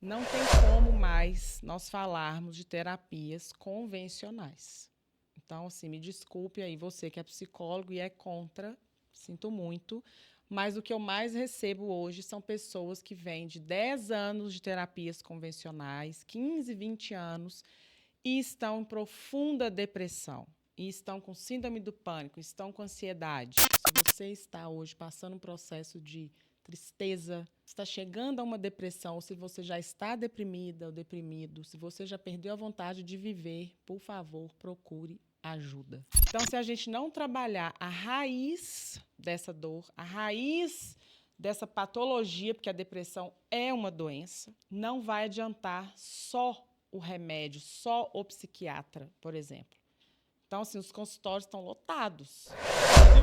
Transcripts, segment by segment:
Não tem como mais nós falarmos de terapias convencionais. Então, assim, me desculpe aí você que é psicólogo e é contra, sinto muito, mas o que eu mais recebo hoje são pessoas que vêm de 10 anos de terapias convencionais, 15, 20 anos, e estão em profunda depressão, e estão com síndrome do pânico, estão com ansiedade. Se você está hoje passando um processo de tristeza, está chegando a uma depressão, ou se você já está deprimida ou deprimido, se você já perdeu a vontade de viver, por favor, procure ajuda. Então, se a gente não trabalhar a raiz dessa dor, a raiz dessa patologia, porque a depressão é uma doença, não vai adiantar só o remédio, só o psiquiatra, por exemplo. Então, assim, os consultórios estão lotados.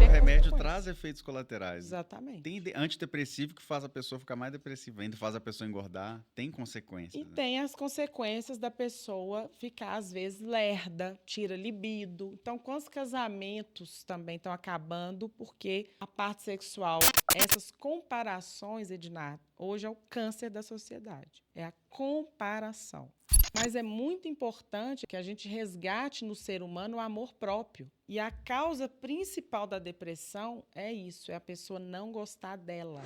E o remédio traz efeitos colaterais. Exatamente. Tem antidepressivo que faz a pessoa ficar mais depressiva ainda, faz a pessoa engordar, tem consequências. E tem as consequências da pessoa ficar, às vezes, lerda, tira libido. Então, quantos casamentos também estão acabando porque a parte sexual, essas comparações, Ednardo, hoje é o câncer da sociedade. É a comparação. Mas é muito importante que a gente resgate no ser humano o amor próprio. E a causa principal da depressão é isso, é a pessoa não gostar dela.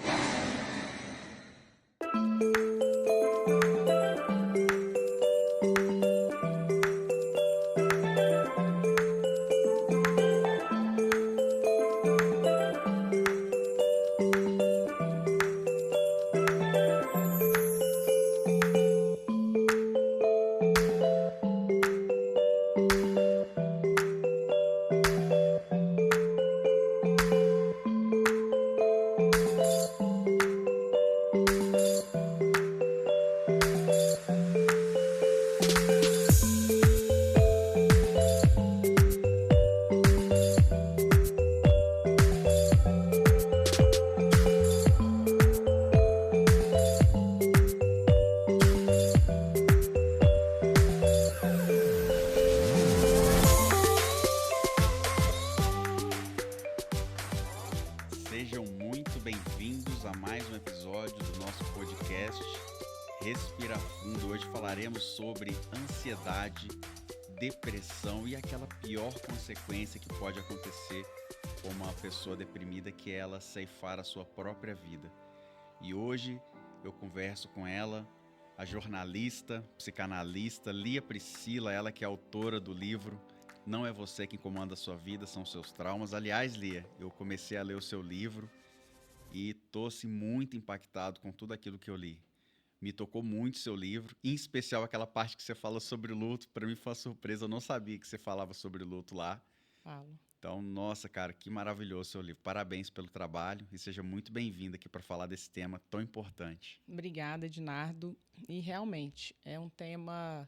Sejam muito bem-vindos a mais um episódio do nosso podcast Respira Fundo. Hoje falaremos sobre ansiedade, depressão e aquela pior consequência que pode acontecer com uma pessoa deprimida, que é ela ceifar a sua própria vida. E hoje eu converso com ela, a jornalista, psicanalista Lia Priscila, ela que é autora do livro Não é Você Quem Comanda a Sua Vida, São Seus Traumas. Aliás, Lia, eu comecei a ler o seu livro e estou muito impactado com tudo aquilo que eu li. Me tocou muito o seu livro, em especial aquela parte que você fala sobre luto. Para mim foi uma surpresa, eu não sabia que você falava sobre luto lá. Falo. Então, nossa, cara, que maravilhoso o seu livro. Parabéns pelo trabalho e seja muito bem-vinda aqui para falar desse tema tão importante. Obrigada, Ednardo. E realmente é um tema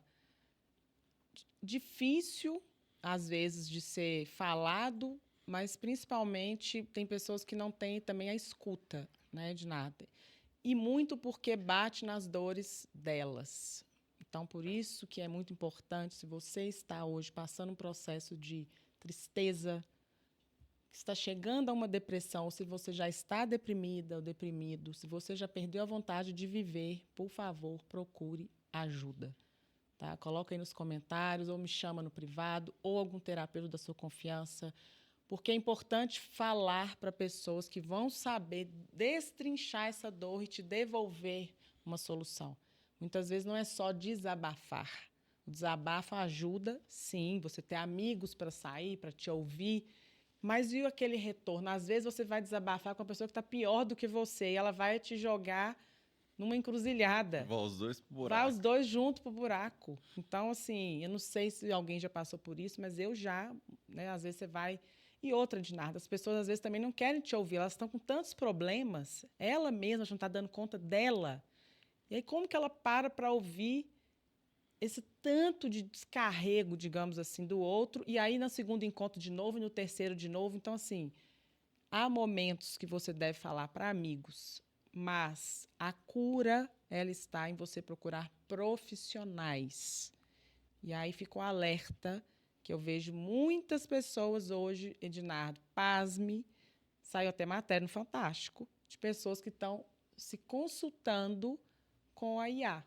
difícil, às vezes, de ser falado, mas principalmente tem pessoas que não têm também a escuta, né, Ednardo? E muito porque bate nas dores delas. Então, por isso que é muito importante, se você está hoje passando um processo de tristeza, que está chegando a uma depressão, ou se você já está deprimida ou deprimido, se você já perdeu a vontade de viver, por favor, procure ajuda. Tá? Coloca aí nos comentários, ou me chama no privado, ou algum terapeuta da sua confiança, porque é importante falar para pessoas que vão saber destrinchar essa dor e te devolver uma solução. Muitas vezes não é só desabafar. O desabafo ajuda, sim, você ter amigos para sair, para te ouvir, mas e aquele retorno? Às vezes você vai desabafar com uma pessoa que está pior do que você e ela vai te jogar numa encruzilhada. Vai os dois pro buraco. Vai os dois juntos pro buraco. Então, assim, eu não sei se alguém já passou por isso, mas eu já, né? Às vezes você vai... E outra, Dinarda, as pessoas às vezes também não querem te ouvir, elas estão com tantos problemas, ela mesma não está dando conta dela. E aí como que ela para ouvir esse tanto de descarrego, digamos assim, do outro, e aí no segundo encontro de novo, e no terceiro de novo? Então, assim, há momentos que você deve falar para amigos, mas a cura, ela está em você procurar profissionais. E aí ficou alerta, que eu vejo muitas pessoas hoje, Ednardo, pasme, saiu até matéria no Fantástico, de pessoas que estão se consultando com a IA.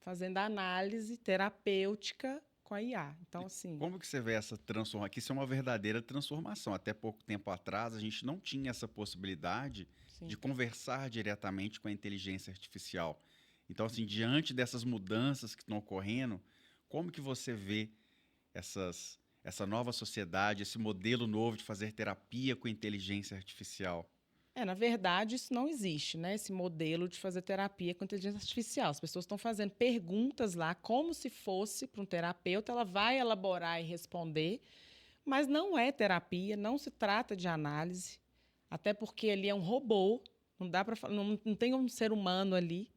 fazendo análise terapêutica com a IA. Então, assim... Como que você vê essa transformação? Aqui isso é uma verdadeira transformação. Até pouco tempo atrás, a gente não tinha essa possibilidade Sim. de conversar diretamente com a inteligência artificial. Então, assim, diante dessas mudanças que estão ocorrendo, como que você vê essa nova sociedade, esse modelo novo de fazer terapia com inteligência artificial? Na verdade, isso não existe, né? Esse modelo de fazer terapia com inteligência artificial. As pessoas estão fazendo perguntas lá, como se fosse para um terapeuta, ela vai elaborar e responder, mas não é terapia, não se trata de análise, até porque ali é um robô, não dá para não tem um ser humano ali,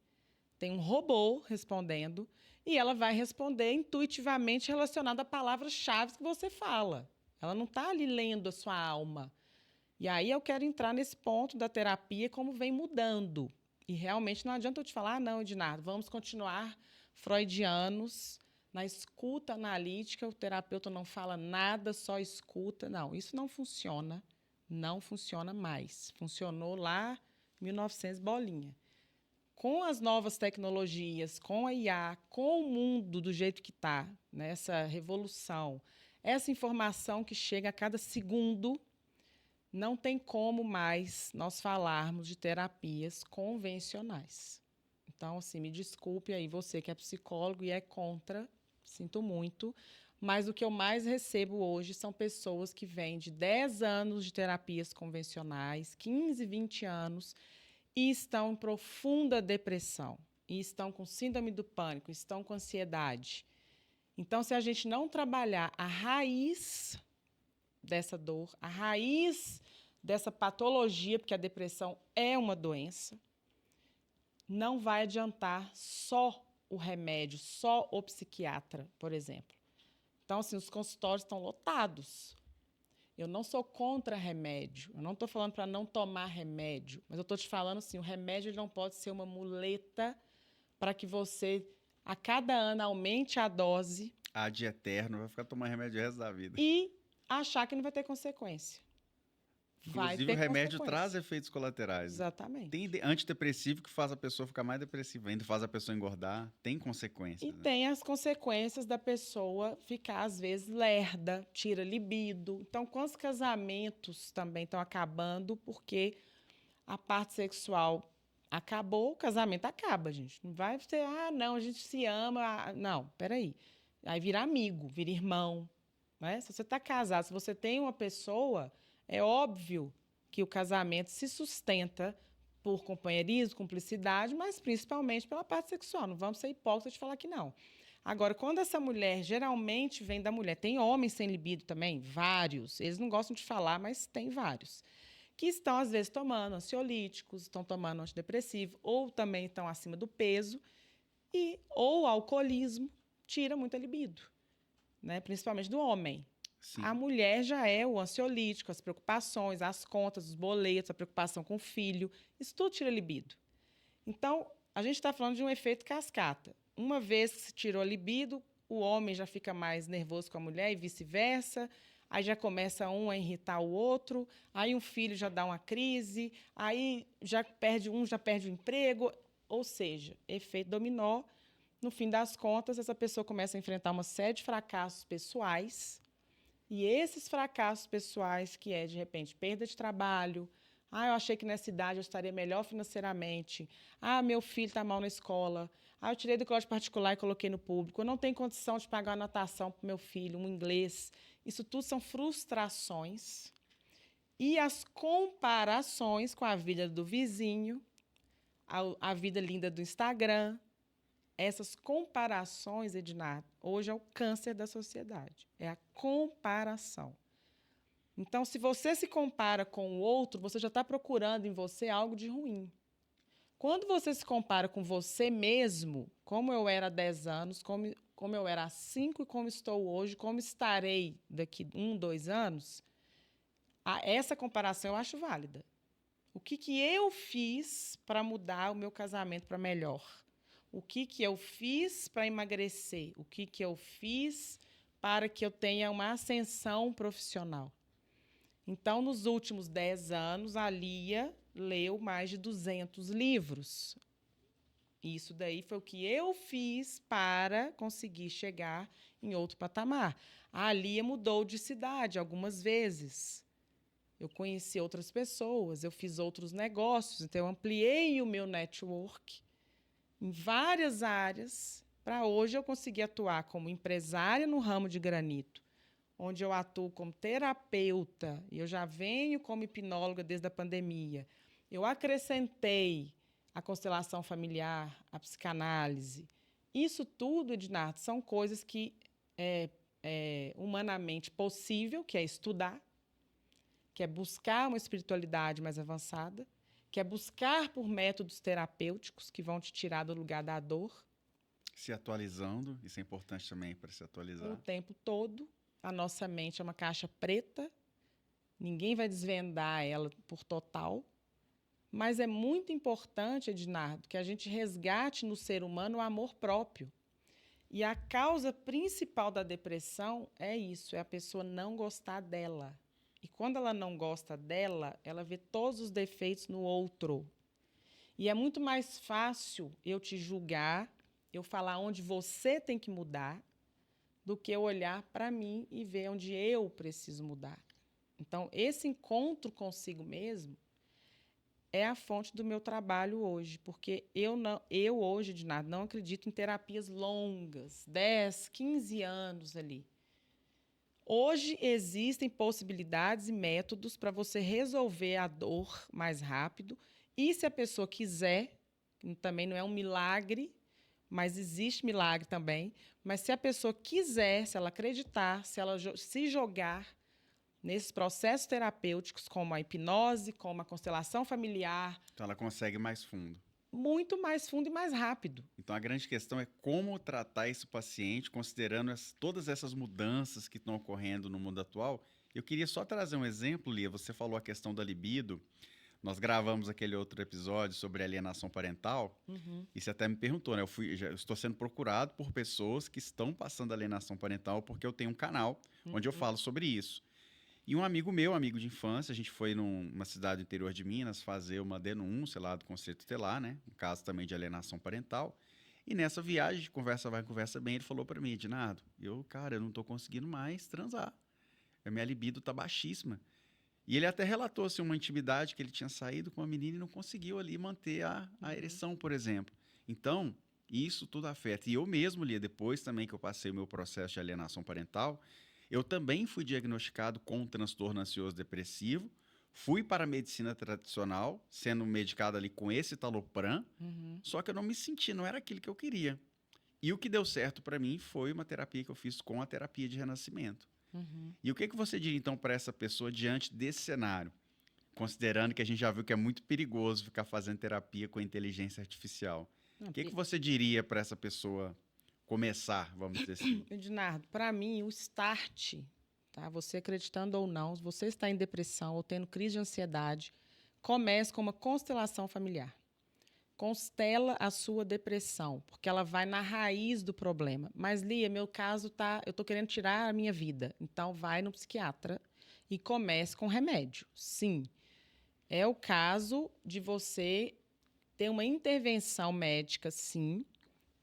tem um robô respondendo, e ela vai responder intuitivamente relacionado a palavras-chave que você fala. Ela não está ali lendo a sua alma. E aí eu quero entrar nesse ponto da terapia, como vem mudando. E realmente não adianta eu te falar, não, Ednardo, vamos continuar freudianos, na escuta analítica, o terapeuta não fala nada, só escuta. Não, isso não funciona, não funciona mais. Funcionou lá em 1900 bolinha. Com as novas tecnologias, com a IA, com o mundo do jeito que está, nessa revolução, essa informação que chega a cada segundo, não tem como mais nós falarmos de terapias convencionais. Então, assim, me desculpe aí você que é psicólogo e é contra, sinto muito, mas o que eu mais recebo hoje são pessoas que vêm de 10 anos de terapias convencionais, 15, 20 anos, e estão em profunda depressão, e estão com síndrome do pânico, estão com ansiedade. Então, se a gente não trabalhar a raiz dessa dor, a raiz dessa patologia, porque a depressão é uma doença, não vai adiantar só o remédio, só o psiquiatra, por exemplo. Então, assim, os consultórios estão lotados. Eu não sou contra remédio, eu não estou falando para não tomar remédio, mas eu estou te falando assim, o remédio ele não pode ser uma muleta para que você, a cada ano, aumente a dose. Ad eterno, vai ficar tomando remédio o resto da vida. E achar que não vai ter consequência. Inclusive, o remédio traz efeitos colaterais. Exatamente. Tem antidepressivo que faz a pessoa ficar mais depressiva, ainda faz a pessoa engordar. Tem consequências. E tem as consequências da pessoa ficar, às vezes, lerda, tira libido. Então, quantos casamentos também estão acabando porque a parte sexual acabou, o casamento acaba, gente. Não vai ser, não, a gente se ama. Não, peraí. Aí vira amigo, vira irmão. Né? Se você está casado, se você tem uma pessoa, é óbvio que o casamento se sustenta por companheirismo, cumplicidade, mas principalmente pela parte sexual. Não vamos ser hipócritas de falar que não. Agora, quando essa mulher, geralmente vem da mulher, tem homens sem libido também, vários, eles não gostam de falar, mas tem vários, que estão, às vezes, tomando ansiolíticos, estão tomando antidepressivo, ou também estão acima do peso, ou alcoolismo, tira muita libido, né? Principalmente do homem. Sim. A mulher já é o ansiolítico, as preocupações, as contas, os boletos, a preocupação com o filho. Isso tudo tira libido. Então, a gente está falando de um efeito cascata. Uma vez que se tirou a libido, o homem já fica mais nervoso com a mulher e vice-versa. Aí já começa um a irritar o outro. Aí um filho já dá uma crise. Aí já perde o emprego. Ou seja, efeito dominó. No fim das contas, essa pessoa começa a enfrentar uma série de fracassos pessoais. E esses fracassos pessoais, que é, de repente, perda de trabalho, eu achei que nessa idade eu estaria melhor financeiramente, meu filho está mal na escola, eu tirei do colégio particular e coloquei no público, eu não tenho condição de pagar uma natação para o meu filho, um inglês. Isso tudo são frustrações. E as comparações com a vida do vizinho, a vida linda do Instagram. Essas comparações, Ednardo, hoje é o câncer da sociedade. É a comparação. Então, se você se compara com o outro, você já está procurando em você algo de ruim. Quando você se compara com você mesmo, como eu era há 10 anos, como eu era há 5 e como estou hoje, como estarei daqui 1, 2 anos, essa comparação eu acho válida. O que eu fiz para mudar o meu casamento para melhor? O que eu fiz para emagrecer? O que eu fiz para que eu tenha uma ascensão profissional? Então, nos últimos 10 anos, a Lia leu mais de 200 livros. Isso daí foi o que eu fiz para conseguir chegar em outro patamar. A Lia mudou de cidade algumas vezes. Eu conheci outras pessoas, eu fiz outros negócios, então eu ampliei o meu network em várias áreas para hoje eu conseguir atuar como empresária no ramo de granito, onde eu atuo como terapeuta, e eu já venho como hipnóloga desde a pandemia. Eu acrescentei a constelação familiar, a psicanálise. Isso tudo, Ednardo, são coisas que é humanamente possível, que é estudar, que é buscar uma espiritualidade mais avançada, que é buscar por métodos terapêuticos que vão te tirar do lugar da dor. Se atualizando, isso é importante também para se atualizar. O tempo todo. A nossa mente é uma caixa preta, ninguém vai desvendar ela por total, mas é muito importante, Ednardo, que a gente resgate no ser humano o amor próprio. E a causa principal da depressão é isso, é a pessoa não gostar dela. E quando ela não gosta dela, ela vê todos os defeitos no outro. E é muito mais fácil eu te julgar, eu falar onde você tem que mudar, do que eu olhar para mim e ver onde eu preciso mudar. Então, esse encontro consigo mesmo é a fonte do meu trabalho hoje, porque eu hoje, Ednardo, não acredito em terapias longas, 10, 15 anos ali. Hoje existem possibilidades e métodos para você resolver a dor mais rápido, e se a pessoa quiser, também não é um milagre, mas existe milagre também, mas se a pessoa quiser, se ela acreditar, se ela se jogar nesses processos terapêuticos, como a hipnose, como a constelação familiar... Então ela consegue mais fundo. Muito mais fundo e mais rápido. Então a grande questão é como tratar esse paciente, considerando todas essas mudanças que estão ocorrendo no mundo atual. Eu queria só trazer um exemplo, Lia. Você falou a questão da libido. Nós gravamos aquele outro episódio sobre alienação parental. E você até me perguntou, né? Eu estou sendo procurado por pessoas que estão passando alienação parental porque eu tenho um canal onde eu falo sobre isso. E um amigo meu, amigo de infância, a gente foi numa cidade do interior de Minas fazer uma denúncia lá do Conselho Tutelar, né? Um caso também de alienação parental. E nessa viagem, de conversa vai, conversa bem, ele falou para mim, Ednardo, eu não tô conseguindo mais transar. A minha libido tá baixíssima. E ele até relatou assim, uma intimidade que ele tinha saído com uma menina e não conseguiu ali manter a ereção, por exemplo. Então, isso tudo afeta. E eu mesmo, Lia, depois também que eu passei o meu processo de alienação parental, eu também fui diagnosticado com um transtorno ansioso depressivo, fui para a medicina tradicional, sendo medicado ali com esse Talopram, só que eu não me senti, não era aquilo que eu queria. E o que deu certo para mim foi uma terapia que eu fiz com a terapia de renascimento. E o que você diria, então, para essa pessoa diante desse cenário? Considerando que a gente já viu que é muito perigoso ficar fazendo terapia com a inteligência artificial. O que você diria para essa pessoa começar, vamos dizer assim? Ednardo, para mim, o start, tá? Você acreditando ou não, se você está em depressão ou tendo crise de ansiedade, comece com uma constelação familiar. Constela a sua depressão, porque ela vai na raiz do problema. Mas, Lia, meu caso eu estou querendo tirar a minha vida. Então, vai no psiquiatra e comece com remédio. Sim, é o caso de você ter uma intervenção médica, sim.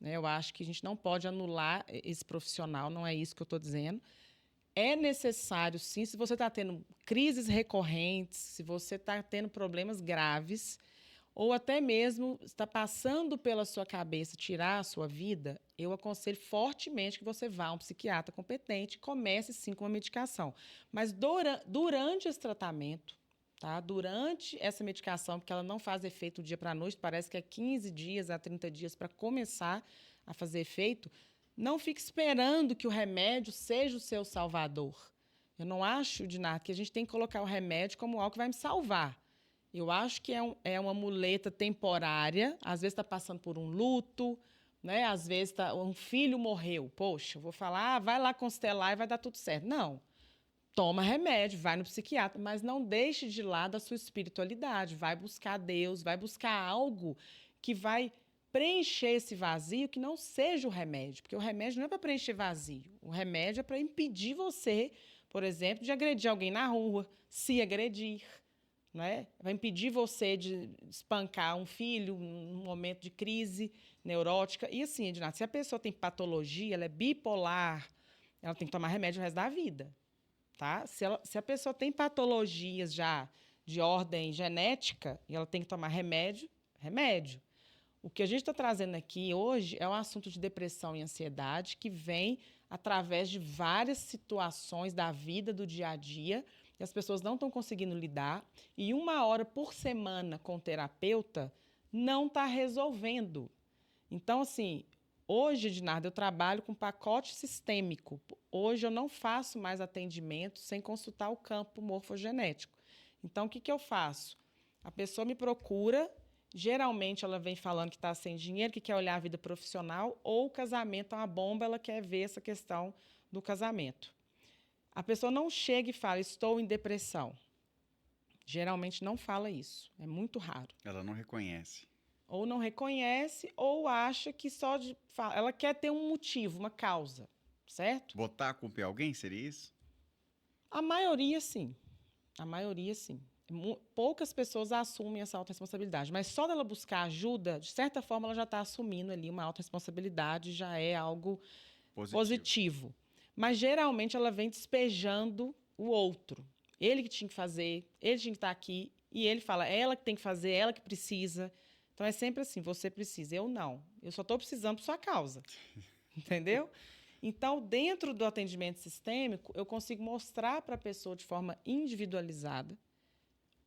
Eu acho que a gente não pode anular esse profissional, não é isso que eu estou dizendo. É necessário, sim, se você está tendo crises recorrentes, se você está tendo problemas graves, ou até mesmo está passando pela sua cabeça tirar a sua vida, eu aconselho fortemente que você vá a um psiquiatra competente e comece, sim, com a medicação. Mas durante esse tratamento, tá? Durante essa medicação, porque ela não faz efeito do dia para a noite, parece que é 15 dias a 30 dias para começar a fazer efeito, não fique esperando que o remédio seja o seu salvador. Eu não acho, Ednardo, que a gente tem que colocar o remédio como algo que vai me salvar. Eu acho que é uma muleta temporária, às vezes está passando por um luto, né? Às vezes um filho morreu. Poxa, eu vou falar, vai lá constelar e vai dar tudo certo. Não. Toma remédio, vai no psiquiatra, mas não deixe de lado a sua espiritualidade. Vai buscar Deus, vai buscar algo que vai preencher esse vazio, que não seja o remédio. Porque o remédio não é para preencher vazio. O remédio é para impedir você, por exemplo, de agredir alguém na rua, se agredir, né? Vai impedir você de espancar um filho num momento de crise neurótica. E assim, Ednato, se a pessoa tem patologia, ela é bipolar, ela tem que tomar remédio o resto da vida, tá? Se a pessoa tem patologias já de ordem genética, e ela tem que tomar remédio, remédio. O que a gente está trazendo aqui hoje é um assunto de depressão e ansiedade que vem através de várias situações da vida, do dia a dia, e as pessoas não estão conseguindo lidar, e 1 hora por semana com o terapeuta não está resolvendo. Então, assim, hoje, Ednardo, eu trabalho com pacote sistêmico. Hoje eu não faço mais atendimento sem consultar o campo morfogenético. Então, o que eu faço? A pessoa me procura, geralmente ela vem falando que está sem dinheiro, que quer olhar a vida profissional, ou o casamento é uma bomba, ela quer ver essa questão do casamento. A pessoa não chega e fala, estou em depressão. Geralmente não fala isso, é muito raro. Ela não reconhece. Ou não reconhece, ou acha que só de... Ela quer ter um motivo, uma causa, certo? Botar a culpa em alguém, seria isso? A maioria, sim. A maioria, sim. Poucas pessoas assumem essa autorresponsabilidade, mas só dela buscar ajuda, de certa forma, ela já está assumindo ali uma autorresponsabilidade, já é algo positivo. Mas, geralmente, ela vem despejando o outro. Ele que tinha que fazer, ele tinha que estar aqui, e ele fala, ela que tem que fazer, ela que precisa. Então, é sempre assim, você precisa, eu não. Eu só estou precisando por sua causa. Entendeu? Então, dentro do atendimento sistêmico, eu consigo mostrar para a pessoa de forma individualizada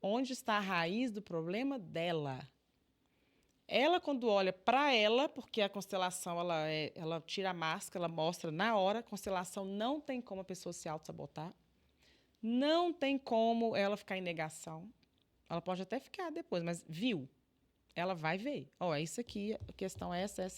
onde está a raiz do problema dela. Ela, quando olha para ela, porque a constelação ela tira a máscara, ela mostra na hora, a constelação não tem como a pessoa se auto-sabotar, não tem como ela ficar em negação. Ela pode até ficar depois, mas viu, ela vai ver. Ó, é isso aqui, a questão é essa.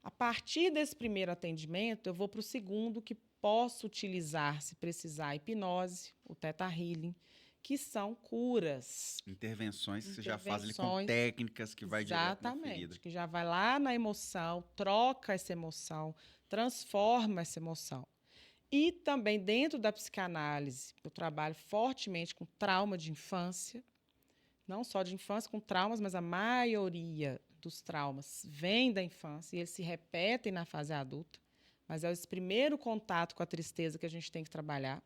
A partir desse primeiro atendimento, eu vou para o segundo, que posso utilizar, se precisar, a hipnose, o Theta Healing, que são curas. Intervenções que você já faz ali com técnicas que vai direto na ferida. Exatamente, que já vai lá na emoção, troca essa emoção, transforma essa emoção. E também dentro da psicanálise, eu trabalho fortemente com trauma de infância, não só de infância, com traumas, mas a maioria dos traumas vem da infância e eles se repetem na fase adulta, mas é esse primeiro contato com a tristeza que a gente tem que trabalhar.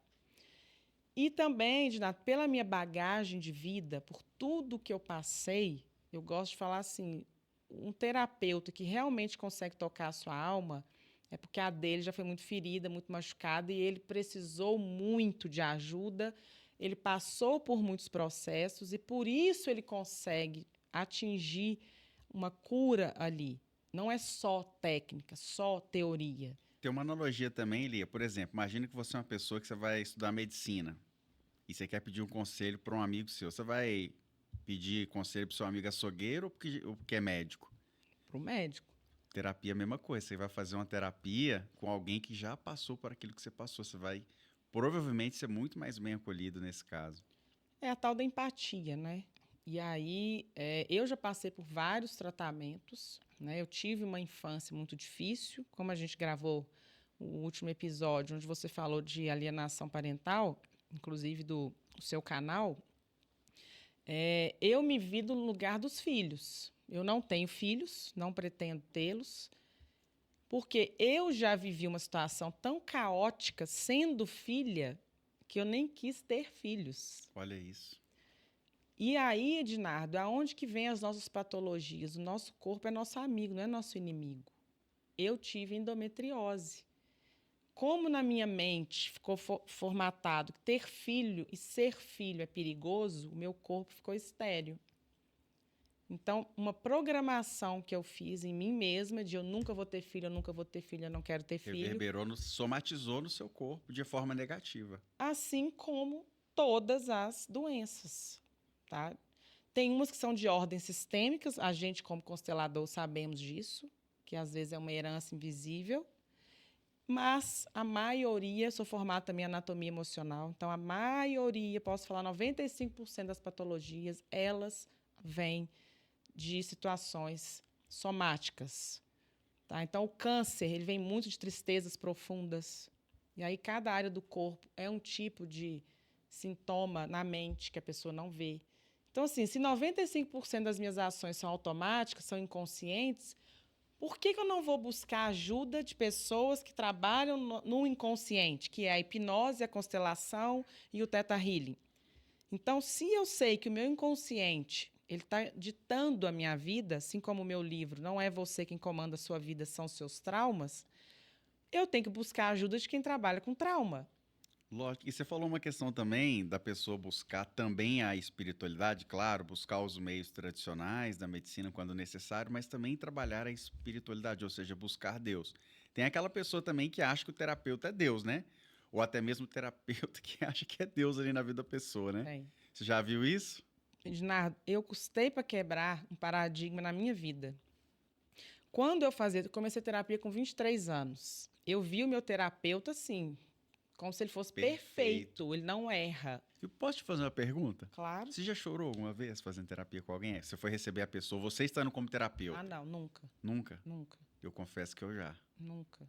E também, Ednato, pela minha bagagem de vida, por tudo que eu passei, eu gosto de falar assim, um terapeuta que realmente consegue tocar a sua alma é porque a dele já foi muito ferida, muito machucada, e ele precisou muito de ajuda, ele passou por muitos processos, e por isso ele consegue atingir uma cura ali. Não é só técnica, só teoria. Tem uma analogia também, Lia. Por exemplo, imagina que você é uma pessoa que você vai estudar medicina e você quer pedir um conselho para um amigo seu. Você vai pedir conselho para o seu amigo açougueiro ou porque é médico? Para o médico. Terapia é a mesma coisa. Você vai fazer uma terapia com alguém que já passou por aquilo que você passou. Você vai provavelmente ser muito mais bem acolhido nesse caso. É a tal da empatia, né? E aí, eu já passei por vários tratamentos, né? Eu tive uma infância muito difícil, como a gente gravou o último episódio, onde você falou de alienação parental, inclusive do seu canal. Eu me vi no lugar dos filhos. Eu não tenho filhos, não pretendo tê-los, porque eu já vivi uma situação tão caótica sendo filha que eu nem quis ter filhos. Olha isso. E aí, Ednardo, aonde que vem as nossas patologias? O nosso corpo é nosso amigo, não é nosso inimigo. Eu tive endometriose. Como na minha mente ficou formatado que ter filho e ser filho é perigoso, o meu corpo ficou estéril. Então, uma programação que eu fiz em mim mesma de eu nunca vou ter filho, eu nunca vou ter filho, eu não quero ter filho. Reverberou, somatizou no seu corpo de forma negativa. Assim como todas as doenças. Tá? Tem umas que são de ordem sistêmicas, a gente, como constelador, sabemos disso, que às vezes é uma herança invisível, mas a maioria, sou formada também em anatomia emocional, então a maioria, posso falar 95% das patologias, elas vêm de situações somáticas. Tá? Então, o câncer, ele vem muito de tristezas profundas, e aí cada área do corpo é um tipo de sintoma na mente que a pessoa não vê. Então, assim, se 95% das minhas ações são automáticas, são inconscientes, por que eu não vou buscar ajuda de pessoas que trabalham no inconsciente, que é a hipnose, a constelação e o Theta Healing? Então, se eu sei que o meu inconsciente ele está ditando a minha vida, assim como o meu livro, não é você quem comanda a sua vida, são seus traumas, eu tenho que buscar a ajuda de quem trabalha com trauma. Lógico. E você falou uma questão também da pessoa buscar também a espiritualidade, claro, buscar os meios tradicionais da medicina quando necessário, mas também trabalhar a espiritualidade, ou seja, buscar Deus. Tem aquela pessoa também que acha que o terapeuta é Deus, né? Ou até mesmo o terapeuta que acha que é Deus ali na vida da pessoa, né? Tem. Você já viu isso? Ednardo, eu custei para quebrar um paradigma na minha vida. Quando eu comecei terapia com 23 anos, eu vi o meu terapeuta assim, como se ele fosse perfeito, ele não erra. Eu posso te fazer uma pergunta? Claro. Você já chorou alguma vez fazendo terapia com alguém? Você foi receber a pessoa, você estando como terapeuta? Ah, não, nunca. Nunca? Nunca. Eu confesso que eu já. Nunca.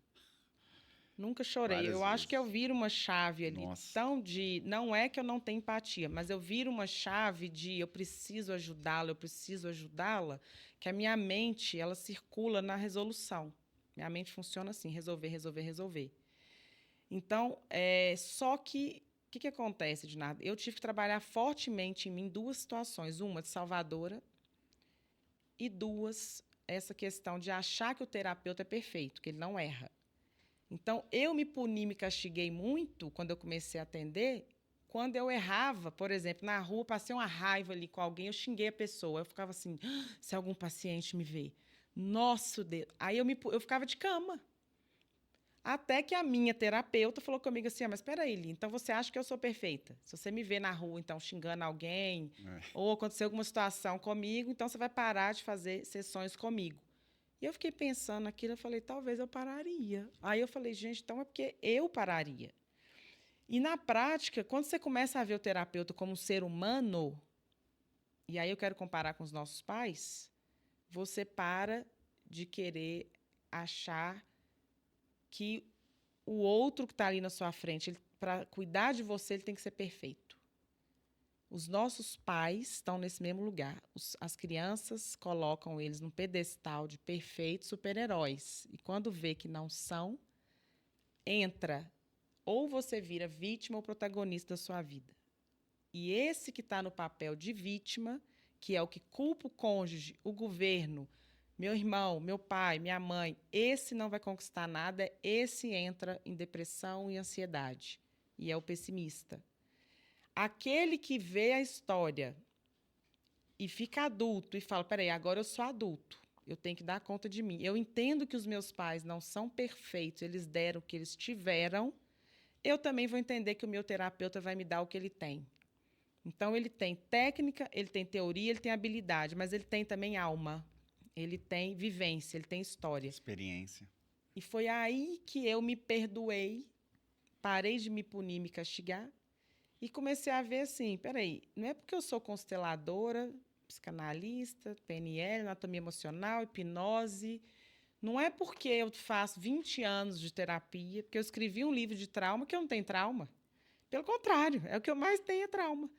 Nunca chorei. Várias Eu acho que eu vezes. viro uma chave ali, Nossa. tão de. Não é que eu não tenho empatia, mas eu viro uma chave de eu preciso ajudá-la, eu preciso ajudá-la, que a minha mente, ela circula na resolução. Minha mente funciona assim: resolver, resolver, resolver. Então, só que. O que acontece, Ednardo? Eu tive que trabalhar fortemente em mim duas situações. Uma de salvadora e duas, essa questão de achar que o terapeuta é perfeito, que ele não erra. Então, eu me puni, me castiguei muito quando eu comecei a atender. Quando eu errava, por exemplo, na rua, passei uma raiva ali com alguém, eu xinguei a pessoa. Eu ficava assim, se algum paciente me vê. Nossa, Deus. Aí eu ficava de cama. Até que a minha terapeuta falou comigo assim, mas espera aí, Li, então você acha que eu sou perfeita? Se você me vê na rua, então, xingando alguém, ou aconteceu alguma situação comigo, então você vai parar de fazer sessões comigo. E eu fiquei pensando naquilo, eu falei, talvez eu pararia. Aí eu falei, gente, então é porque eu pararia. E na prática, quando você começa a ver o terapeuta como um ser humano, e aí eu quero comparar com os nossos pais, você para de querer achar que o outro que está ali na sua frente, para cuidar de você, ele tem que ser perfeito. Os nossos pais estão nesse mesmo lugar. As crianças colocam eles num pedestal de perfeitos super-heróis. E quando vê que não são, entra. Ou você vira vítima ou protagonista da sua vida. E esse que está no papel de vítima, que é o que culpa o cônjuge, o governo, meu irmão, meu pai, minha mãe, esse não vai conquistar nada, esse entra em depressão e ansiedade. E é o pessimista. Aquele que vê a história e fica adulto e fala, peraí, agora eu sou adulto, eu tenho que dar conta de mim. Eu entendo que os meus pais não são perfeitos, eles deram o que eles tiveram, eu também vou entender que o meu terapeuta vai me dar o que ele tem. Então, ele tem técnica, ele tem teoria, ele tem habilidade, mas ele tem também alma, ele tem vivência, ele tem história. Experiência. E foi aí que eu me perdoei, parei de me punir, me castigar, e comecei a ver assim, peraí, não é porque eu sou consteladora, psicanalista, PNL, anatomia emocional, hipnose, não é porque eu faço 20 anos de terapia, porque eu escrevi um livro de trauma que eu não tenho trauma. Pelo contrário, é o que eu mais tenho é trauma.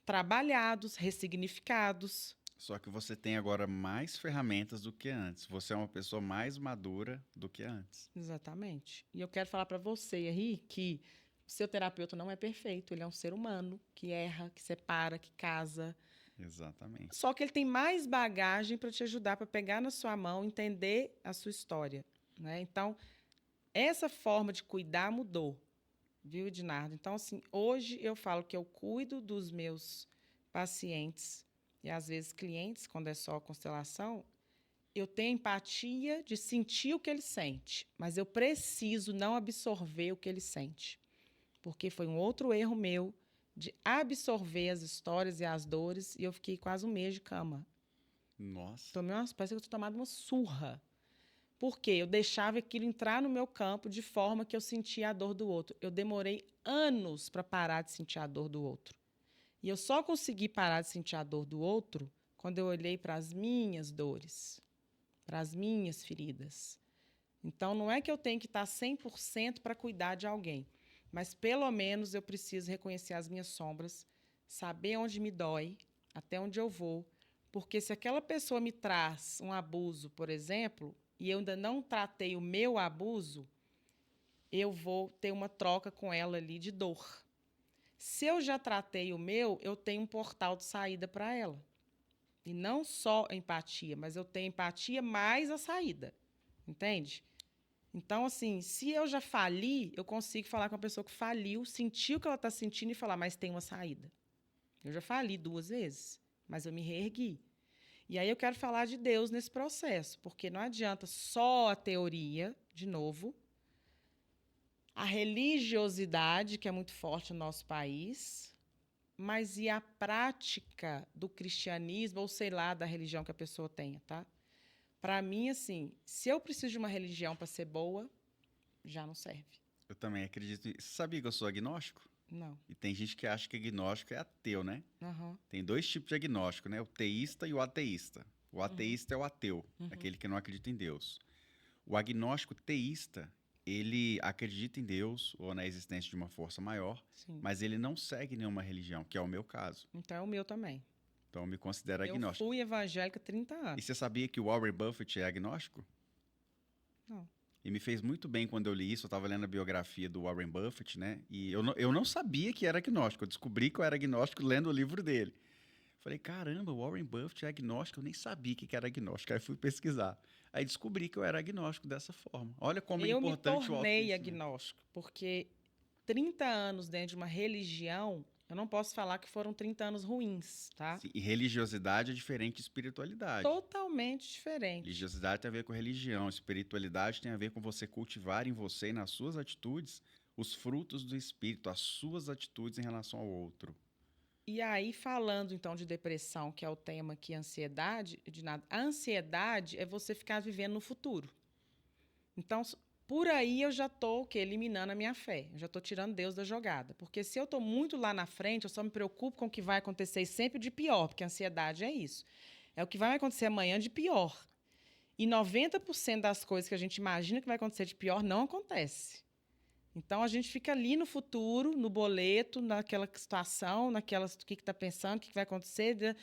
Trabalhados, ressignificados. Só que você tem agora mais ferramentas do que antes. Você é uma pessoa mais madura do que antes. Exatamente. E eu quero falar para você aí que o seu terapeuta não é perfeito, ele é um ser humano que erra, que separa, que casa. Exatamente. Só que ele tem mais bagagem para te ajudar, para pegar na sua mão, entender a sua história, né? Então, essa forma de cuidar mudou, viu, Ednardo? Então, assim, hoje eu falo que eu cuido dos meus pacientes e, às vezes, clientes, quando é só constelação, eu tenho empatia de sentir o que ele sente, mas eu preciso não absorver o que ele sente. Porque foi um outro erro meu de absorver as histórias e as dores, e eu fiquei quase um mês de cama. Nossa. Parece que eu tinha tomado uma surra. Porque eu deixava aquilo entrar no meu campo de forma que eu sentia a dor do outro. Eu demorei anos para parar de sentir a dor do outro. E eu só consegui parar de sentir a dor do outro quando eu olhei para as minhas dores, para as minhas feridas. Então, não é que eu tenho que estar 100% para cuidar de alguém. Mas pelo menos eu preciso reconhecer as minhas sombras, saber onde me dói, até onde eu vou. Porque se aquela pessoa me traz um abuso, por exemplo, e eu ainda não tratei o meu abuso, eu vou ter uma troca com ela ali de dor. Se eu já tratei o meu, eu tenho um portal de saída para ela. E não só empatia, mas eu tenho empatia mais a saída. Entende? Então, assim, se eu já fali, eu consigo falar com a pessoa que faliu, sentir o que ela está sentindo e falar, mas tem uma saída. Eu já fali 2 vezes, mas eu me reergui. E aí eu quero falar de Deus nesse processo, porque não adianta só a teoria, de novo, a religiosidade, que é muito forte no nosso país, mas e a prática do cristianismo, ou sei lá, da religião que a pessoa tenha, tá? Para mim, assim, se eu preciso de uma religião para ser boa, já não serve. Eu também acredito. Você sabia que eu sou agnóstico? Não. E tem gente que acha que agnóstico é ateu, né? Uhum. Tem 2 tipos de agnóstico, né? O teísta e o ateísta. O ateísta é o ateu, aquele que não acredita em Deus. O agnóstico teísta, ele acredita em Deus ou na existência de uma força maior, Sim. mas ele não segue nenhuma religião, que é o meu caso. Então é o meu também. Então eu me considero Eu agnóstico. fui evangélica há 30 E anos. você sabia que o Warren Buffett é agnóstico? Não. E me fez muito bem quando eu li isso. Eu estava lendo a biografia do Warren Buffett, né? E eu não sabia que era agnóstico. Eu descobri que eu era agnóstico lendo o livro dele. Falei, caramba, o Warren Buffett é agnóstico. Eu nem sabia que era agnóstico. Aí fui pesquisar. Aí descobri que eu era agnóstico dessa forma. Olha como é Eu me importante o tornei autoconhecimento. agnóstico, porque 30 anos dentro de uma religião, eu não posso falar que foram 30 anos ruins, tá? Sim, e religiosidade é diferente de espiritualidade. Totalmente diferente. Religiosidade tem a ver com religião. Espiritualidade tem a ver com você cultivar em você e nas suas atitudes os frutos do espírito, as suas atitudes em relação ao outro. E aí, falando então de depressão, que é o tema aqui, ansiedade, de nada. A ansiedade é você ficar vivendo no futuro. Então, por aí eu já estou eliminando a minha fé. Eu já estou tirando Deus da jogada. Porque se eu estou muito lá na frente, eu só me preocupo com o que vai acontecer e sempre de pior, porque a ansiedade é isso. É o que vai acontecer amanhã de pior. E 90% das coisas que a gente imagina que vai acontecer de pior não acontece. Então, a gente fica ali no futuro, no boleto, naquela situação, o que está pensando, o que vai acontecer.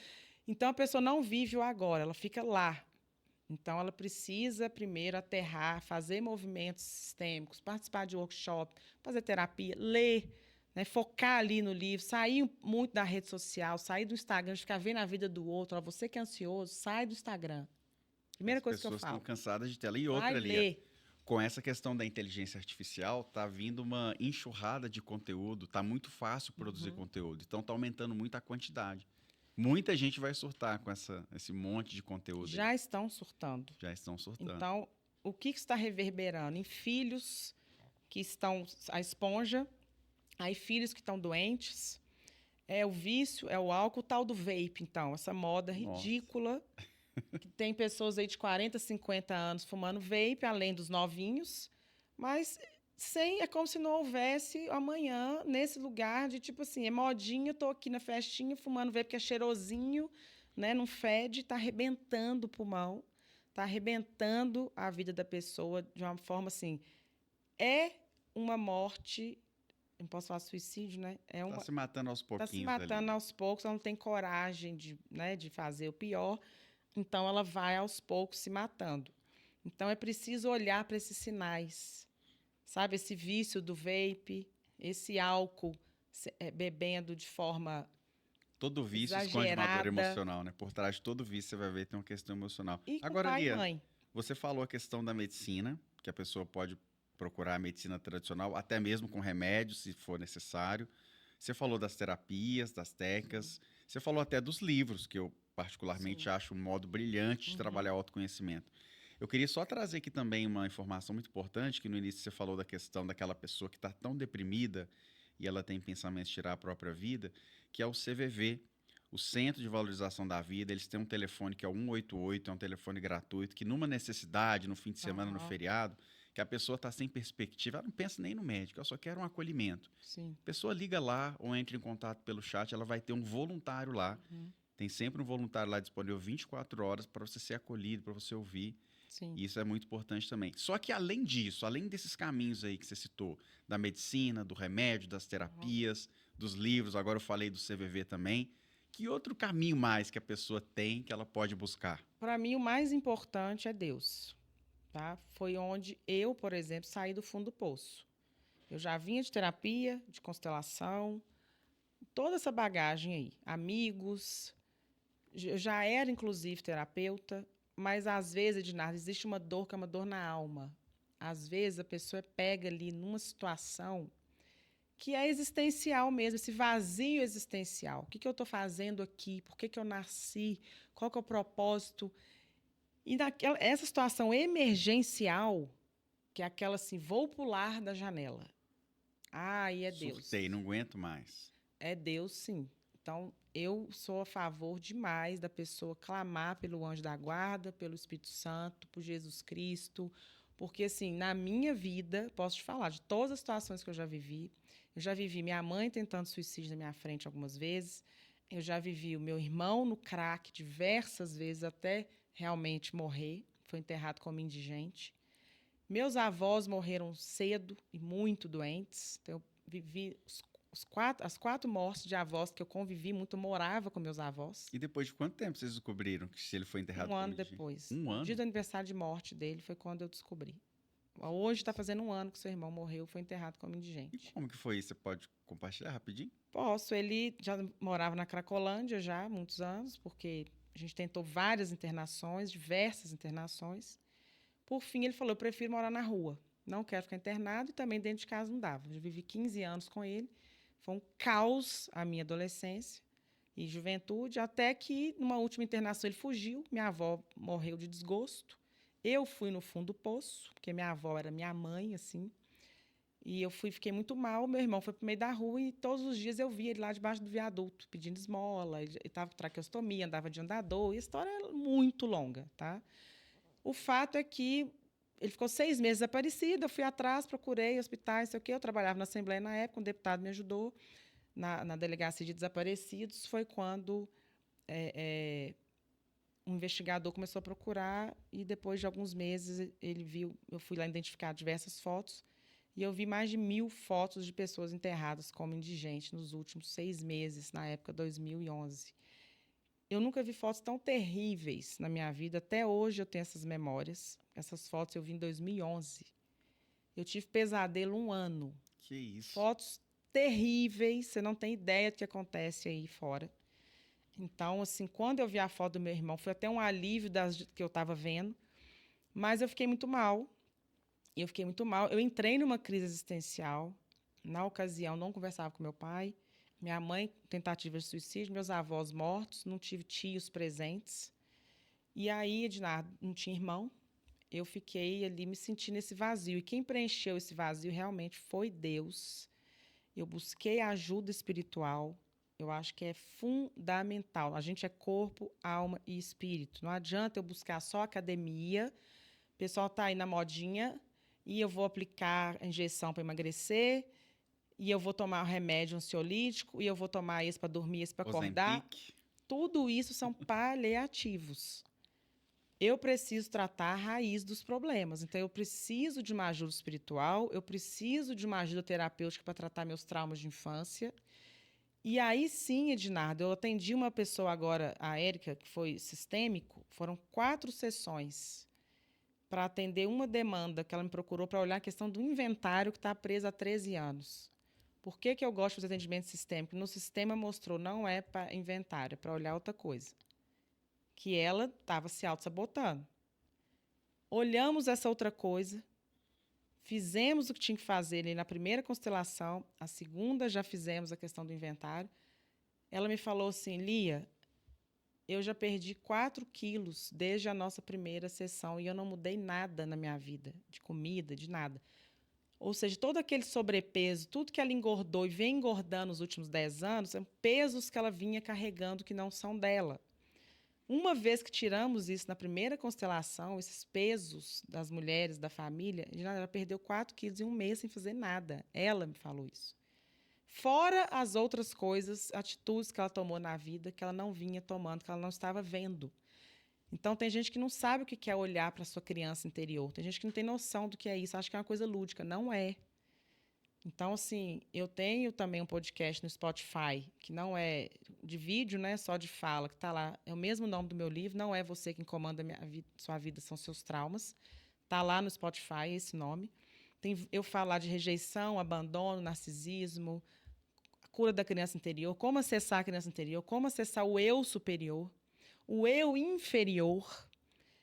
Então, a pessoa não vive o agora, ela fica lá. Então, ela precisa primeiro aterrar, fazer movimentos sistêmicos, participar de workshop, fazer terapia, ler, né, focar ali no livro, sair muito da rede social, sair do Instagram, de ficar vendo a vida do outro. Ó, você que é ansioso, sai do Instagram. Primeira coisa que eu As pessoas falo. estão cansadas de tela. E outra Vai ali, ler. com essa questão da inteligência artificial, tá vindo uma enxurrada de conteúdo, tá muito fácil produzir conteúdo, então tá aumentando muito a quantidade. Muita gente vai surtar com esse monte de conteúdo. Já estão surtando. Já estão surtando. Então, o que está reverberando? Em filhos que estão a esponja, aí filhos que estão doentes, é o vício, é o álcool, o tal do vape, então, essa moda ridícula, que tem pessoas aí de 40, 50 anos fumando vape, além dos novinhos, mas é como se não houvesse amanhã nesse lugar de, tipo assim, é modinha, tô aqui na festinha fumando vape, que é cheirosinho, né, não fede, tá arrebentando o pulmão, tá arrebentando a vida da pessoa de uma forma, assim, é uma morte, não posso falar suicídio, né? Tá se matando aos pouquinhos. Tá se matando aos poucos, ela não tem coragem de fazer o pior, então ela vai aos poucos se matando. Então é preciso olhar para esses sinais, sabe? Esse vício do vape, esse álcool bebendo de forma todo vício exagerada. Esconde uma dor emocional, né? Por trás de todo vício você vai ver que tem uma questão emocional. E com agora, pai Lia, e mãe. Você falou a questão da medicina, que a pessoa pode procurar a medicina tradicional, até mesmo com remédios, se for necessário. Você falou das terapias, das técnicas. Você falou até dos livros, que eu particularmente acho um modo brilhante de trabalhar o autoconhecimento. Eu queria só trazer aqui também uma informação muito importante, que no início você falou da questão daquela pessoa que está tão deprimida e ela tem pensamentos de tirar a própria vida, que é o CVV, o Centro de Valorização da Vida. Eles têm um telefone que é o 188, é um telefone gratuito, que numa necessidade, no fim de semana, no feriado, que a pessoa está sem perspectiva, ela não pensa nem no médico, ela só quer um acolhimento. Sim. A pessoa liga lá ou entra em contato pelo chat, ela vai ter um voluntário lá. Tem sempre um voluntário lá disponível 24 horas para você ser acolhido, para você ouvir. Sim. Isso é muito importante também. Só que além disso, além desses caminhos aí que você citou, da medicina, do remédio, das terapias, dos livros, agora eu falei do CVV também, que outro caminho mais que a pessoa tem que ela pode buscar? Para mim, o mais importante é Deus. Tá? Foi onde eu, por exemplo, saí do fundo do poço. Eu já vinha de terapia, de constelação, toda essa bagagem aí. Amigos, eu já era, inclusive, terapeuta, mas às vezes, Ednardo, existe uma dor que é uma dor na alma. Às vezes a pessoa pega ali numa situação que é existencial mesmo, esse vazio existencial. O que eu estou fazendo aqui? Por que eu nasci? Qual que é o propósito? E essa situação emergencial, que é aquela assim, vou pular da janela. Ah, e é Deus. Surtei, não aguento mais. É Deus, sim. Então, eu sou a favor demais da pessoa clamar pelo anjo da guarda, pelo Espírito Santo, por Jesus Cristo, porque, assim, na minha vida, posso te falar de todas as situações que eu já vivi minha mãe tentando suicídio na minha frente algumas vezes, eu já vivi o meu irmão no crack diversas vezes, até realmente morrer, foi enterrado como indigente. Meus avós morreram cedo e muito doentes, então eu vivi as 4 mortes de avós que eu convivi muito, eu morava com meus avós. E depois de quanto tempo vocês descobriram que se ele foi enterrado Um ano como indigente? depois. Um No ano? dia do aniversário de morte dele foi quando eu descobri. Hoje está fazendo um ano que seu irmão morreu, foi enterrado como E indigente. como que foi isso? Você pode compartilhar rapidinho? Posso, ele já morava na Cracolândia já há muitos anos, porque a gente tentou várias internações, diversas internações. Por fim, ele falou, eu prefiro morar na rua. Não quero ficar internado e também dentro de casa não dava. Eu vivi 15 anos com ele. Foi um caos a minha adolescência e juventude, até que, numa última internação, ele fugiu. Minha avó morreu de desgosto. Eu fui no fundo do poço, porque minha avó era minha mãe, assim. E eu fiquei muito mal. Meu irmão foi para o meio da rua e todos os dias eu via ele lá debaixo do viaduto, pedindo esmola. Ele estava com traqueostomia, andava de andador. E a história é muito longa, tá? O fato é que ele ficou 6 meses desaparecido. Eu fui atrás, procurei hospitais, sei o quê. Eu trabalhava na Assembleia na época, um deputado me ajudou na delegacia de desaparecidos. Foi quando um investigador começou a procurar e depois de alguns meses ele viu, eu fui lá identificar diversas fotos e eu vi mais de 1.000 fotos de pessoas enterradas como indigentes nos últimos 6 meses, na época 2011. Eu nunca vi fotos tão terríveis na minha vida. Até hoje eu tenho essas memórias. Essas fotos eu vi em 2011. Eu tive pesadelo 1 ano. Que isso? Fotos terríveis, você não tem ideia do que acontece aí fora. Então, assim, quando eu vi a foto do meu irmão, foi até um alívio das que eu estava vendo, mas eu fiquei muito mal. Eu entrei numa crise existencial. Na ocasião, não conversava com meu pai. Minha mãe, tentativa de suicídio, meus avós mortos, não tive tios presentes. E aí, Ednardo, não tinha irmão. Eu fiquei ali me sentindo nesse vazio. E quem preencheu esse vazio realmente foi Deus. Eu busquei ajuda espiritual. Eu acho que é fundamental. A gente é corpo, alma e espírito. Não adianta eu buscar só academia. O pessoal está aí na modinha e eu vou aplicar a injeção para emagrecer e eu vou tomar um remédio ansiolítico e eu vou tomar esse para dormir, esse para acordar. Ozempic. Tudo isso são paliativos. Eu preciso tratar a raiz dos problemas. Então, eu preciso de uma ajuda espiritual, eu preciso de uma ajuda terapêutica para tratar meus traumas de infância. E aí sim, Ednardo, eu atendi uma pessoa agora, a Érica, que foi sistêmico, foram 4 sessões para atender uma demanda que ela me procurou para olhar a questão do inventário que está preso há 13 anos. Por que eu gosto de fazer atendimento sistêmico? No sistema mostrou, não é para inventário, é para olhar outra coisa. Que ela estava se auto-sabotando. Olhamos essa outra coisa, fizemos o que tinha que fazer ali na primeira constelação, a segunda já fizemos a questão do inventário. Ela me falou assim, Lia, eu já perdi 4 quilos desde a nossa primeira sessão e eu não mudei nada na minha vida, de comida, de nada. Ou seja, todo aquele sobrepeso, tudo que ela engordou e vem engordando nos últimos 10 anos, são pesos que ela vinha carregando que não são dela. Uma vez que tiramos isso na primeira constelação, esses pesos das mulheres, da família, ela perdeu 4 quilos em 1 mês sem fazer nada. Ela me falou isso. Fora as outras coisas, atitudes que ela tomou na vida, que ela não vinha tomando, que ela não estava vendo. Então, tem gente que não sabe o que é olhar para a sua criança interior. Tem gente que não tem noção do que é isso, acha que é uma coisa lúdica. Não é. Então, assim, eu tenho também um podcast no Spotify, que não é de vídeo, né? Só de fala, que está lá. É o mesmo nome do meu livro, Não é Você Quem Comanda Sua Vida, São Seus Traumas. Está lá no Spotify esse nome. Eu falo lá de rejeição, abandono, narcisismo, a cura da criança interior, como acessar a criança interior, como acessar o eu superior, o eu inferior.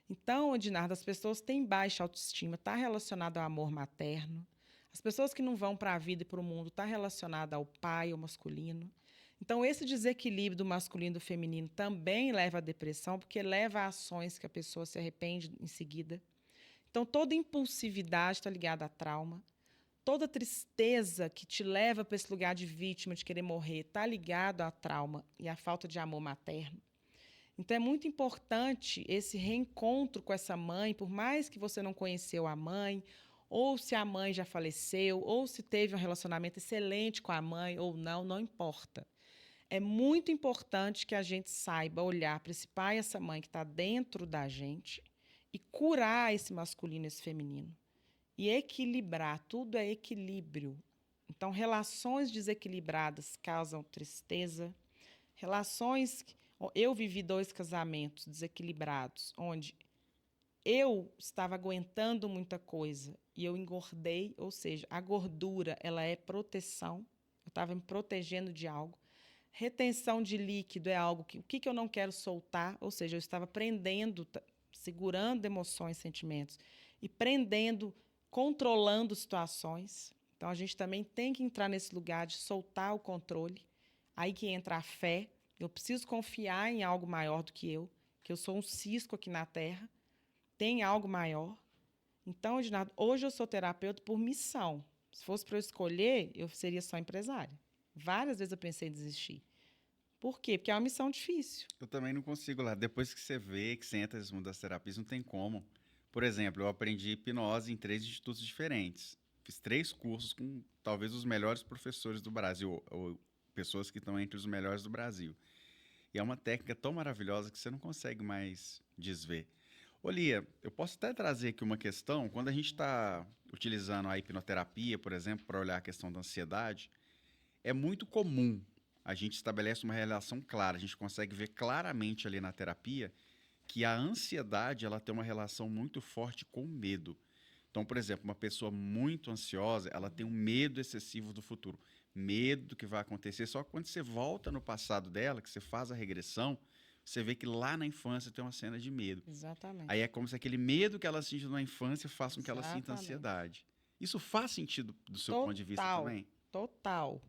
Então, Ednardo, as pessoas têm baixa autoestima, está relacionado ao amor materno. As pessoas que não vão para a vida e para o mundo está relacionada ao pai, ao masculino. Então, esse desequilíbrio do masculino e do feminino também leva à depressão, porque leva a ações que a pessoa se arrepende em seguida. Então, toda impulsividade está ligada a trauma. Toda tristeza que te leva para esse lugar de vítima, de querer morrer, está ligado a trauma e à falta de amor materno. Então, é muito importante esse reencontro com essa mãe, por mais que você não conheceu a mãe, ou se a mãe já faleceu, ou se teve um relacionamento excelente com a mãe ou não, não importa. É muito importante que a gente saiba olhar para esse pai e essa mãe que está dentro da gente e curar esse masculino e esse feminino. E equilibrar, tudo é equilíbrio. Então, relações desequilibradas causam tristeza. Eu vivi 2 casamentos desequilibrados, onde eu estava aguentando muita coisa e eu engordei, ou seja, a gordura ela é proteção, eu estava me protegendo de algo. Retenção de líquido é algo que o que eu não quero soltar, ou seja, eu estava prendendo, segurando emoções, sentimentos e prendendo, controlando situações. Então a gente também tem que entrar nesse lugar de soltar o controle. Aí que entra a fé. Eu preciso confiar em algo maior do que eu sou um cisco aqui na Terra. Tem algo maior. Então, Ednardo, hoje eu sou terapeuta por missão. Se fosse para eu escolher, eu seria só empresária. Várias vezes eu pensei em desistir. Por quê? Porque é uma missão difícil. Eu também não consigo lá. Depois que você vê, que você entra nesse mundo das terapias, não tem como. Por exemplo, eu aprendi hipnose em 3 institutos diferentes. Fiz 3 cursos com talvez os melhores professores do Brasil, ou pessoas que estão entre os melhores do Brasil. E é uma técnica tão maravilhosa que você não consegue mais desver. Ô Lia, eu posso até trazer aqui uma questão. Quando a gente está utilizando a hipnoterapia, por exemplo, para olhar a questão da ansiedade, é muito comum a gente estabelece uma relação clara, a gente consegue ver claramente ali na terapia que a ansiedade ela tem uma relação muito forte com o medo. Então, por exemplo, uma pessoa muito ansiosa, ela tem um medo excessivo do futuro, medo do que vai acontecer. Só que quando você volta no passado dela, que você faz a regressão, você vê que lá na infância tem uma cena de medo. Exatamente. Aí é como se aquele medo que ela sentiu na infância faça com que ela Exatamente. sinta ansiedade. Isso faz sentido do seu ponto de vista também? Total.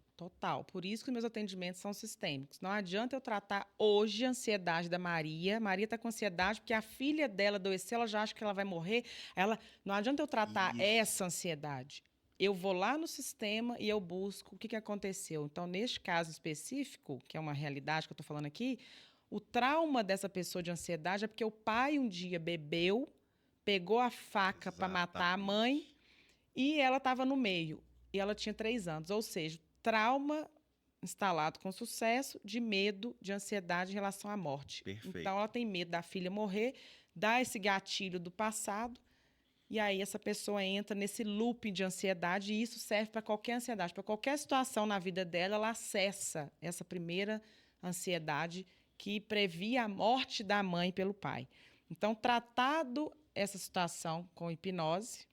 Por isso que meus atendimentos são sistêmicos. Não adianta eu tratar hoje a ansiedade da Maria. Maria está com ansiedade porque a filha dela adoeceu, ela já acha que ela vai morrer. Não adianta eu tratar essa ansiedade. Eu vou lá no sistema e eu busco o que aconteceu. Então, neste caso específico, que é uma realidade que eu estou falando aqui, o trauma dessa pessoa de ansiedade é porque o pai um dia bebeu, pegou a faca para matar a mãe e ela estava no meio. E ela tinha 3 anos. Ou seja, trauma instalado com sucesso de medo, de ansiedade em relação à morte. Perfeito. Então, ela tem medo da filha morrer, dá esse gatilho do passado, e aí essa pessoa entra nesse loop de ansiedade, e isso serve para qualquer ansiedade. Para qualquer situação na vida dela, ela acessa essa primeira ansiedade que previa a morte da mãe pelo pai. Então, tratado essa situação com hipnose,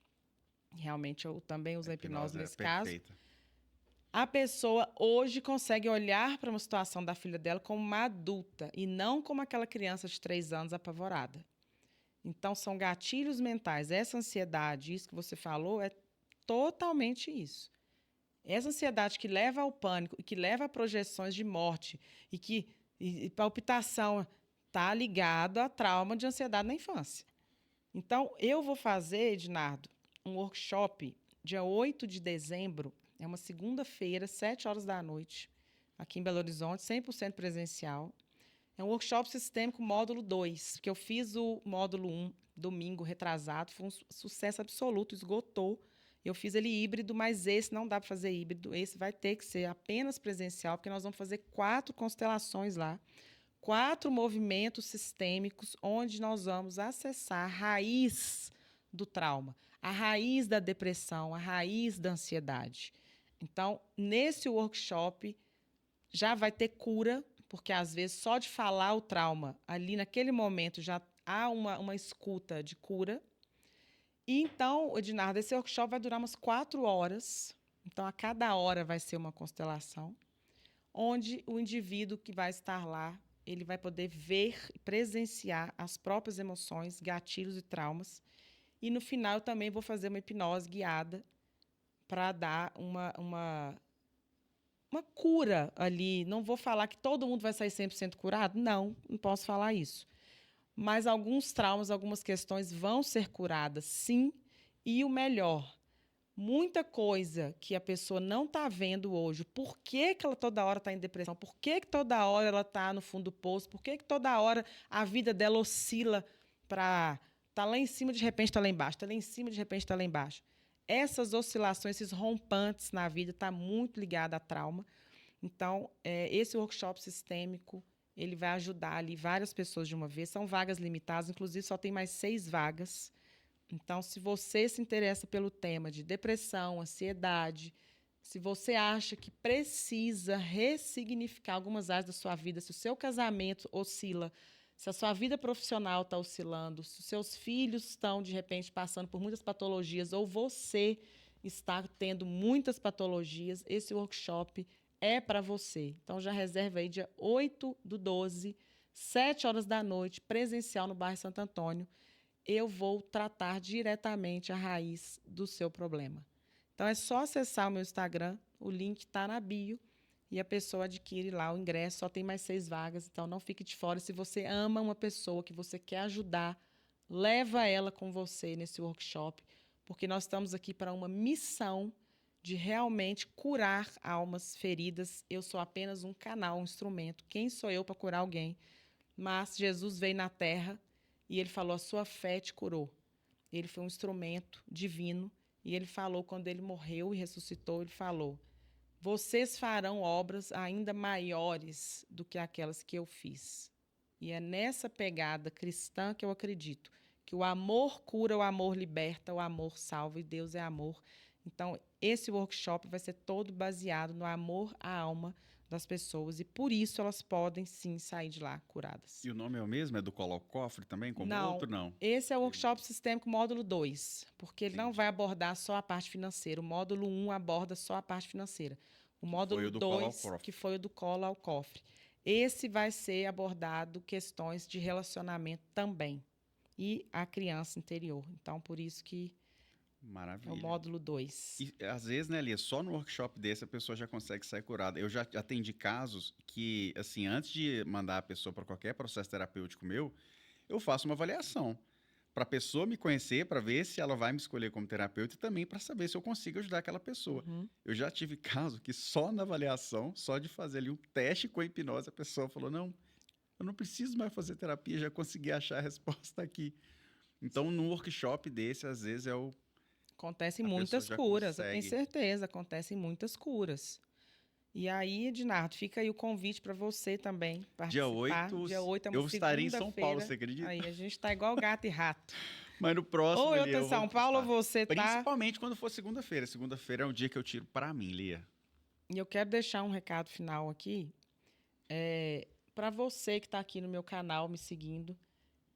realmente eu também uso a hipnose nesse caso, a pessoa hoje consegue olhar para uma situação da filha dela como uma adulta e não como aquela criança de 3 anos apavorada. Então, são gatilhos mentais. Essa ansiedade, isso que você falou, é totalmente isso. Essa ansiedade que leva ao pânico e que leva a projeções de morte e palpitação está ligado a trauma de ansiedade na infância. Então, eu vou fazer, Ednardo, um workshop dia 8 de dezembro, é uma segunda-feira, 7h, aqui em Belo Horizonte, 100% presencial. É um workshop sistêmico módulo 2, que eu fiz o módulo 1 domingo retrasado, foi um sucesso absoluto, esgotou. Eu fiz ele híbrido, mas esse não dá para fazer híbrido, esse vai ter que ser apenas presencial, porque nós vamos fazer 4 constelações lá, 4 movimentos sistêmicos onde nós vamos acessar a raiz do trauma, a raiz da depressão, a raiz da ansiedade. Então, nesse workshop, já vai ter cura, porque às vezes só de falar o trauma, ali naquele momento já há uma escuta de cura. E então, Ednardo, esse workshop vai durar umas 4 horas. Então, a cada hora vai ser uma constelação, onde o indivíduo que vai estar lá, ele vai poder ver e presenciar as próprias emoções, gatilhos e traumas. E no final eu também vou fazer uma hipnose guiada para dar uma cura ali. Não vou falar que todo mundo vai sair 100% curado. Não posso falar isso. Mas alguns traumas, algumas questões vão ser curadas, sim. E o melhor, muita coisa que a pessoa não está vendo hoje. Por que ela toda hora está em depressão? Por que toda hora ela está no fundo do poço? Por que toda hora a vida dela oscila para... Está lá em cima, de repente está lá embaixo. Está lá em cima, de repente está lá embaixo. Essas oscilações, esses rompantes na vida, está muito ligado a trauma. Então, esse workshop sistêmico, ele vai ajudar ali várias pessoas de uma vez. São vagas limitadas, inclusive só tem mais 6 vagas. Então, se você se interessa pelo tema de depressão, ansiedade, se você acha que precisa ressignificar algumas áreas da sua vida, se o seu casamento oscila, se a sua vida profissional está oscilando, se os seus filhos estão, de repente, passando por muitas patologias, ou você está tendo muitas patologias, esse workshop é para você. Então, já reserva aí dia 8/12, 7 horas da noite, presencial no bairro Santo Antônio. Eu vou tratar diretamente a raiz do seu problema. Então, é só acessar o meu Instagram, o link está na bio, e a pessoa adquire lá o ingresso. Só tem mais 6 vagas, então não fique de fora. Se você ama uma pessoa que você quer ajudar, leva ela com você nesse workshop, porque nós estamos aqui para uma missão de realmente curar almas feridas. Eu sou apenas um canal, um instrumento. Quem sou eu para curar alguém? Mas Jesus veio na Terra e ele falou, a sua fé te curou. Ele foi um instrumento divino e ele falou, quando ele morreu e ressuscitou, ele falou, vocês farão obras ainda maiores do que aquelas que eu fiz. E é nessa pegada cristã que eu acredito, que o amor cura, o amor liberta, o amor salva e Deus é amor. Então, esse workshop vai ser todo baseado no amor à alma das pessoas e por isso elas podem sim sair de lá curadas. E o nome é o mesmo? É do Colo ao Cofre também, como o outro? Não. Esse é o workshop sistêmico módulo 2, porque ele não vai abordar só a parte financeira. O módulo 1 aborda só a parte financeira. O módulo 2, que foi o do Colo ao Cofre. Esse vai ser abordado questões de relacionamento também. E a criança interior. Então, por isso que maravilha. É o módulo 2. E às vezes, né, Lia, só no workshop desse a pessoa já consegue sair curada. Eu já atendi casos que, assim, antes de mandar a pessoa para qualquer processo terapêutico meu, eu faço uma avaliação para a pessoa me conhecer, para ver se ela vai me escolher como terapeuta e também para saber se eu consigo ajudar aquela pessoa. Uhum. Eu já tive caso que só na avaliação, só de fazer ali um teste com a hipnose, a pessoa falou, não, eu não preciso mais fazer terapia, já consegui achar a resposta aqui. Então, num workshop desse, às vezes acontecem muitas curas, eu tenho certeza, acontecem muitas curas. E aí, Ednardo, fica aí o convite para você também participar. Dia 8 é uma eu estarei em São Paulo, você acredita? Aí a gente tá igual gato e rato. Mas no próximo, ou eu tô em São Paulo ou você tá... Principalmente quando for segunda-feira. Segunda-feira é um dia que eu tiro para mim, Lia. E eu quero deixar um recado final aqui. Para você que está aqui no meu canal me seguindo,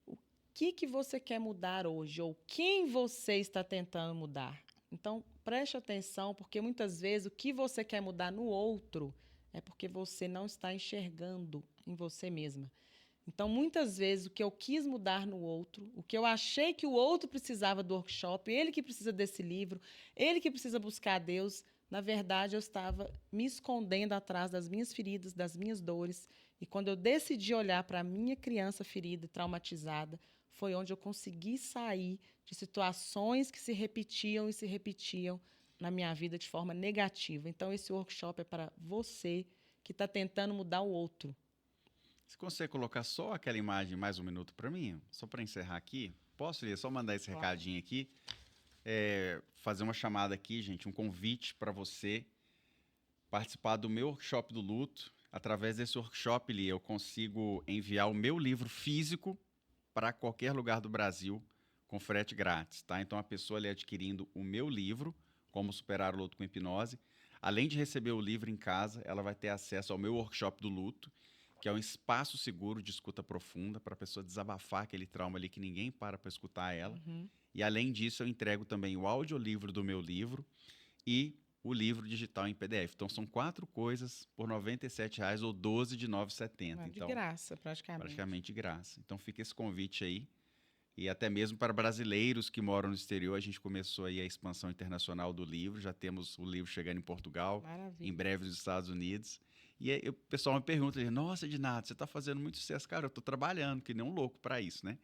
o que você quer mudar hoje? Ou quem você está tentando mudar? Então, preste atenção, porque muitas vezes o que você quer mudar no outro é porque você não está enxergando em você mesma. Então, muitas vezes, o que eu quis mudar no outro, o que eu achei que o outro precisava do workshop, ele que precisa desse livro, ele que precisa buscar a Deus, na verdade, eu estava me escondendo atrás das minhas feridas, das minhas dores. E quando eu decidi olhar para a minha criança ferida, traumatizada, foi onde eu consegui sair de situações que se repetiam e se repetiam na minha vida de forma negativa. Então, esse workshop é para você que está tentando mudar o outro. Você consegue colocar só aquela imagem mais um minuto para mim? Só para encerrar aqui? Posso, Lia, só mandar esse recadinho aqui? Fazer uma chamada aqui, gente, um convite para você participar do meu workshop do luto. Através desse workshop, Lia, eu consigo enviar o meu livro físico para qualquer lugar do Brasil com frete grátis, tá? Então, a pessoa ali adquirindo o meu livro, Como Superar o Luto com Hipnose, além de receber o livro em casa, ela vai ter acesso ao meu workshop do luto, que é um espaço seguro de escuta profunda para a pessoa desabafar aquele trauma ali que ninguém para escutar ela. Uhum. E, além disso, eu entrego também o audiolivro do meu livro e o livro digital em PDF. Então, são 4 coisas por R$ 97,00 ou 12 de R$ 9,70. De Então, graça, praticamente. praticamente de graça. Então, fica esse convite aí. E até mesmo para brasileiros que moram no exterior, a gente começou aí a expansão internacional do livro. Já temos o livro chegando em Portugal, Maravilha. em breve nos Estados Unidos. E aí, o pessoal me pergunta, nossa, Ednato, você está fazendo muito sucesso. Cara, eu estou trabalhando, que nem um louco para isso, né?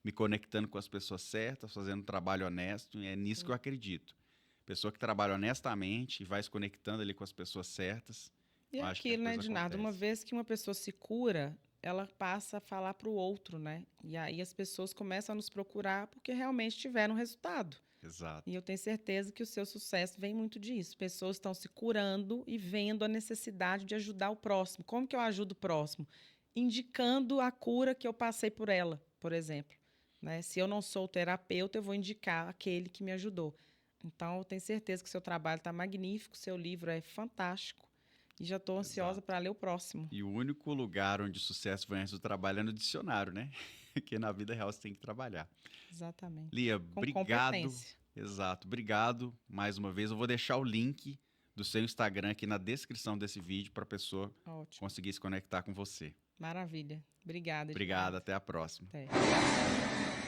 Me conectando com as pessoas certas, fazendo um trabalho honesto. E é nisso que eu acredito. Pessoa que trabalha honestamente e vai se conectando ali com as pessoas certas. E é acho que a aquilo, né, coisa de nada. Uma acontece. vez que uma pessoa se cura, ela passa a falar para o outro, né? E aí as pessoas começam a nos procurar porque realmente tiveram resultado. Exato. E eu tenho certeza que o seu sucesso vem muito disso. Pessoas estão se curando e vendo a necessidade de ajudar o próximo. Como que eu ajudo o próximo? Indicando a cura que eu passei por ela, por exemplo. Né? Se eu não sou terapeuta, eu vou indicar aquele que me ajudou. Então, eu tenho certeza que o seu trabalho está magnífico, seu livro é fantástico. E já estou ansiosa para ler o próximo. E o único lugar onde o sucesso vem antes do trabalho é no dicionário, né? Porque na vida real você tem que trabalhar. Exatamente. Lia, Com obrigado. competência. Exato, obrigado mais uma vez. Eu vou deixar o link do seu Instagram aqui na descrição desse vídeo para a pessoa Ótimo. conseguir se conectar com você. Maravilha. Obrigada. Obrigado, Edgar. até a próxima. Até.